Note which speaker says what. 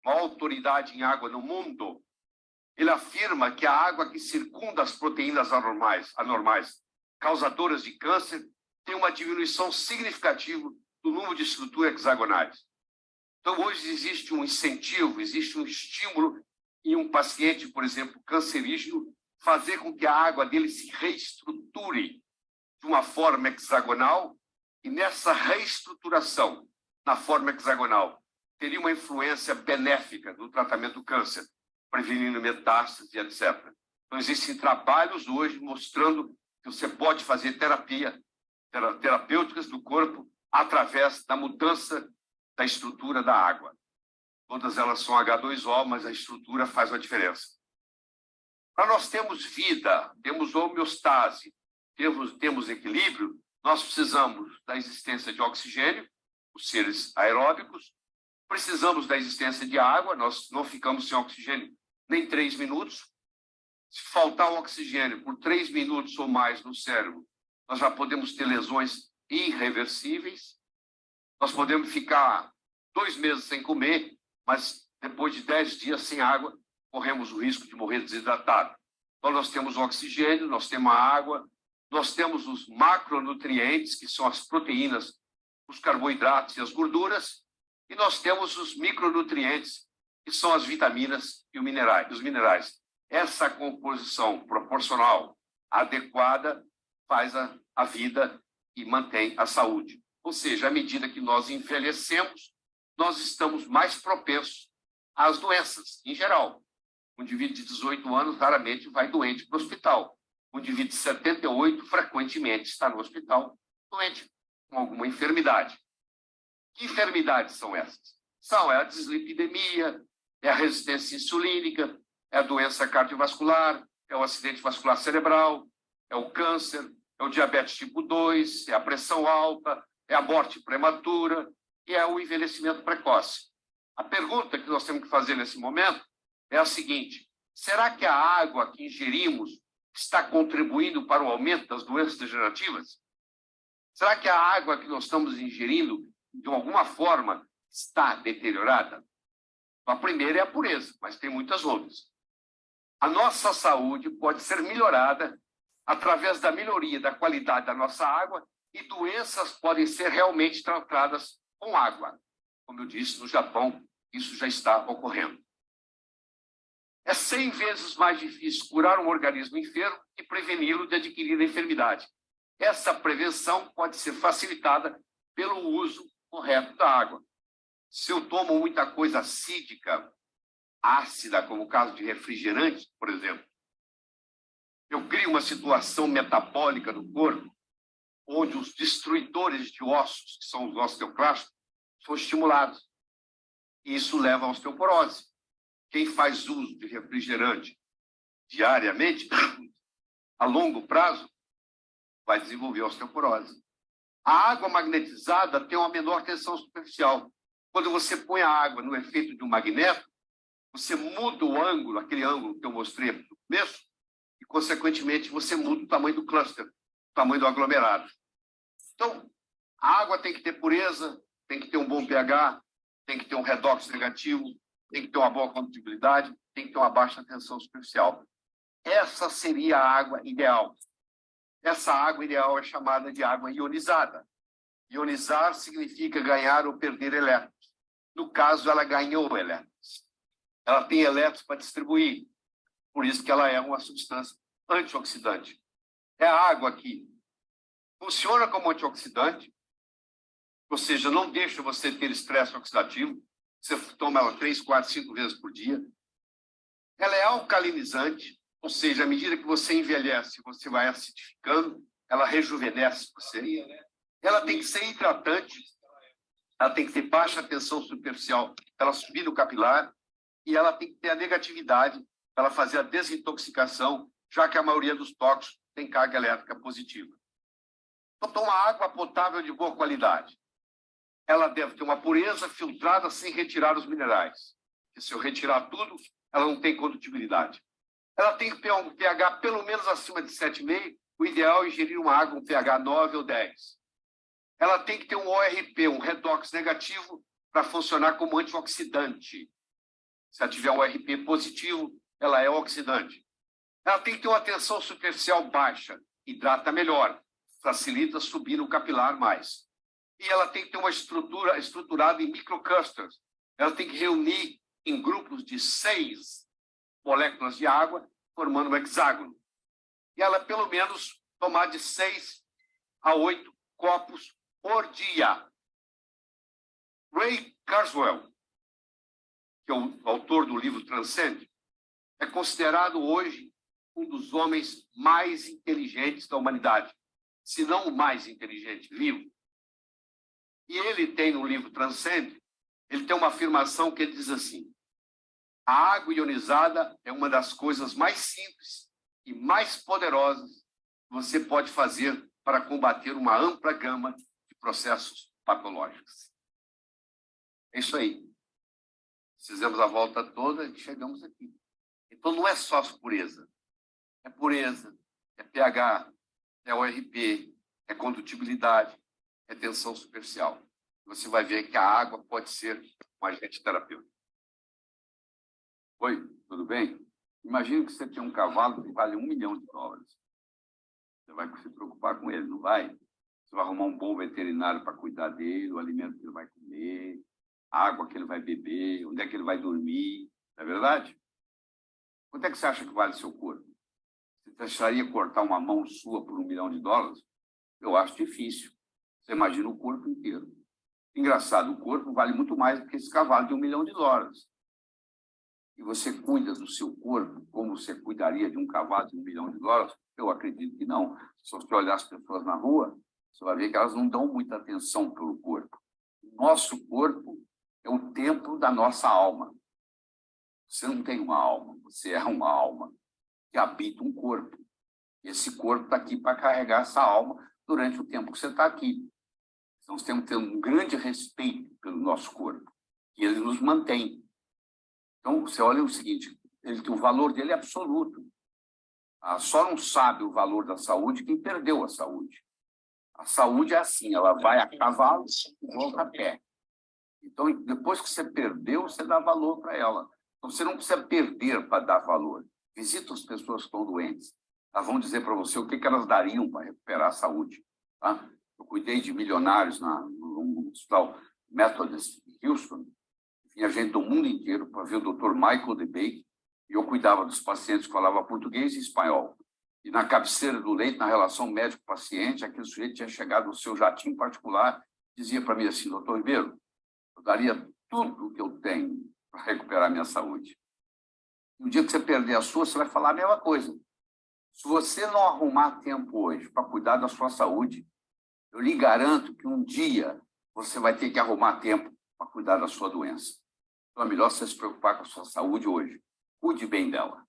Speaker 1: maior autoridade em água no mundo, ele afirma que a água que circunda as proteínas anormais causadoras de câncer tem uma diminuição significativa do número de estruturas hexagonais. Então, hoje existe um incentivo, existe um estímulo em um paciente, por exemplo, cancerígeno, fazer com que a água dele se reestruture de uma forma hexagonal, e nessa reestruturação na forma hexagonal teria uma influência benéfica no tratamento do câncer, prevenindo metástases e etc. Então, existem trabalhos hoje mostrando que você pode fazer terapêuticas do corpo através da mudança da estrutura da água. Todas elas são H2O, mas a estrutura faz uma diferença. Para nós termos vida, temos homeostase, temos equilíbrio, nós precisamos da existência de oxigênio, os seres aeróbicos, precisamos da existência de água, nós não ficamos sem oxigênio nem 3 minutos. Se faltar o oxigênio por 3 minutos ou mais no cérebro, nós já podemos ter lesões irreversíveis. Nós podemos ficar 2 meses sem comer, mas depois de 10 dias sem água, corremos o risco de morrer desidratado. Então, nós temos o oxigênio, nós temos a água, nós temos os macronutrientes, que são as proteínas, os carboidratos e as gorduras, e nós temos os micronutrientes, que são as vitaminas e os minerais. Essa composição proporcional adequada faz a vida e mantém a saúde. Ou seja, à medida que nós envelhecemos, nós estamos mais propensos às doenças, em geral. Um indivíduo de 18 anos raramente vai doente para o hospital. Um indivíduo de 78 frequentemente está no hospital doente com alguma enfermidade. Que enfermidades são essas? São a dislipidemia, é a resistência insulínica, é a doença cardiovascular, é o acidente vascular cerebral, é o câncer, é o diabetes tipo 2, é a pressão alta, é a morte prematura e é o envelhecimento precoce. A pergunta que nós temos que fazer nesse momento é a seguinte: será que a água que ingerimos está contribuindo para o aumento das doenças degenerativas? Será que a água que nós estamos ingerindo, de alguma forma, está deteriorada? A primeira é a pureza, mas tem muitas outras. A nossa saúde pode ser melhorada através da melhoria da qualidade da nossa água, e doenças podem ser realmente tratadas com água. Como eu disse, no Japão, isso já está ocorrendo. É 100 vezes mais difícil curar um organismo enfermo que preveni-lo de adquirir a enfermidade. Essa prevenção pode ser facilitada pelo uso correto da água. Se eu tomo muita coisa acídica, ácida, como o caso de refrigerante, por exemplo, eu crio uma situação metabólica no corpo, onde os destruidores de ossos, que são os osteoclastos, são estimulados. E isso leva à osteoporose. Quem faz uso de refrigerante diariamente, a longo prazo, vai desenvolver osteoporose. A água magnetizada tem uma menor tensão superficial. Quando você põe a água no efeito de um magneto, você muda o ângulo, aquele ângulo que eu mostrei no começo, e, consequentemente, você muda o tamanho do cluster, o tamanho do aglomerado. Então, a água tem que ter pureza, tem que ter um bom pH, tem que ter um redox negativo, tem que ter uma boa condutibilidade, tem que ter uma baixa tensão superficial. Essa seria a água ideal. Essa água ideal é chamada de água ionizada. Ionizar significa ganhar ou perder elétrons. No caso, ela ganhou elétrons. Ela tem elétrons para distribuir. Por isso que ela é uma substância antioxidante. É a água que funciona como antioxidante, ou seja, não deixa você ter estresse oxidativo. Você toma ela 3, 4, 5 vezes por dia. Ela é alcalinizante, ou seja, à medida que você envelhece, você vai acidificando, ela rejuvenesce você. Ela tem que ser hidratante, ela tem que ter baixa tensão superficial para ela subir no capilar, e ela tem que ter a negatividade para ela fazer a desintoxicação, já que a maioria dos tóxicos tem carga elétrica positiva. Então, toma água potável de boa qualidade. Ela deve ter uma pureza filtrada sem retirar os minerais. Porque se eu retirar tudo, ela não tem condutibilidade. Ela tem que ter um pH pelo menos acima de 7,5. O ideal é ingerir uma água com pH 9 ou 10. Ela tem que ter um ORP, um redox negativo, para funcionar como antioxidante. Se ela tiver um RP positivo, ela é oxidante. Ela tem que ter uma tensão superficial baixa, hidrata melhor, facilita subir no capilar mais. E ela tem que ter uma estrutura estruturada em microclusters. Ela tem que reunir em grupos de 6 moléculas de água, formando um hexágono. E ela, pelo menos, tomar de 6 a 8 copos por dia. Ray Kurzweil, que é o autor do livro Transcende, é considerado hoje um dos homens mais inteligentes da humanidade, se não o mais inteligente vivo. E ele tem no livro Transcende, ele tem uma afirmação que ele diz assim: a água ionizada é uma das coisas mais simples e mais poderosas que você pode fazer para combater uma ampla gama de processos patológicos. É isso aí. Fizemos a volta toda e chegamos aqui. Então, não é só pureza. É pureza, é pH, é ORP, é condutibilidade, é tensão superficial. Você vai ver que a água pode ser um agente terapêutico. Oi, tudo bem? Imagina que você tem um cavalo que vale $1 milhão. Você vai se preocupar com ele, não vai? Você vai arrumar um bom veterinário para cuidar dele, o alimento que ele vai comer, a água que ele vai beber, onde é que ele vai dormir, não é verdade? Quanto é que você acha que vale o seu corpo? Você deixaria cortar uma mão sua por $1 milhão? Eu acho difícil. Você imagina o corpo inteiro. Engraçado, o corpo vale muito mais do que esse cavalo de $1 milhão. E você cuida do seu corpo como você cuidaria de um cavalo de $1 milhão? Eu acredito que não. Se você olhar as pessoas na rua, você vai ver que elas não dão muita atenção pelo corpo. O nosso corpo é o templo da nossa alma. Você não tem uma alma, você é uma alma que habita um corpo. Esse corpo está aqui para carregar essa alma durante o tempo que você está aqui. Então, nós temos que ter um grande respeito pelo nosso corpo, e ele nos mantém. Então, você olha o seguinte, o valor dele é absoluto. Só não sabe o valor da saúde quem perdeu a saúde. A saúde é assim, ela vai a cavalo e volta a pé. Então, depois que você perdeu, você dá valor para ela. Então, você não precisa perder para dar valor. Visita as pessoas que estão doentes. Elas vão dizer para você o que elas dariam para recuperar a saúde. Tá? Eu cuidei de milionários no Hospital Methodist de Houston. Vinha gente do mundo inteiro para ver o Dr. Michael DeBake, e eu cuidava dos pacientes que falavam português e espanhol. E na cabeceira do leito, na relação médico-paciente, aquele sujeito tinha chegado no seu jatinho particular, dizia para mim assim: doutor Ribeiro, eu daria tudo o que eu tenho para recuperar a minha saúde. No dia que você perder a sua, você vai falar a mesma coisa. Se você não arrumar tempo hoje para cuidar da sua saúde, eu lhe garanto que um dia você vai ter que arrumar tempo para cuidar da sua doença. Então é melhor você se preocupar com a sua saúde hoje. Cuide bem dela.